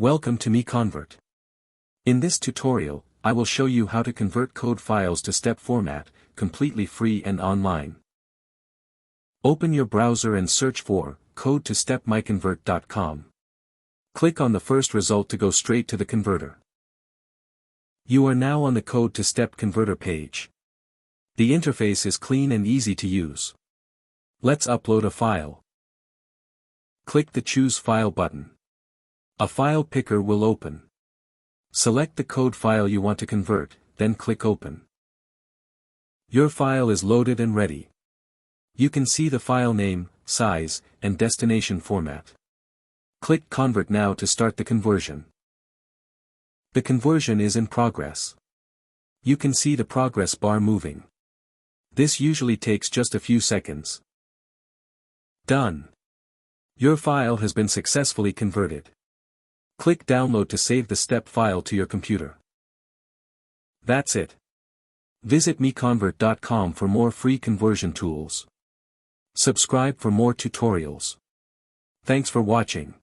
Welcome to MiConvert. In this tutorial, I will show you how to convert code files to step format, completely free and online. Open your browser and search for code to step MiConvert.com. Click on the first result to go straight to the converter. You are now on the code to step converter page. The interface is clean and easy to use. Let's upload a file. Click the Choose File button. A file picker will open. Select the code file you want to convert, then click Open. Your file is loaded and ready. You can see the file name, size, and destination format. Click Convert now to start the conversion. The conversion is in progress. You can see the progress bar moving. This usually takes just a few seconds. Done. Your file has been successfully converted. Click Download to save the step file to your computer. That's it. Visit MiConvert.com for more free conversion tools. Subscribe for more tutorials. Thanks for watching.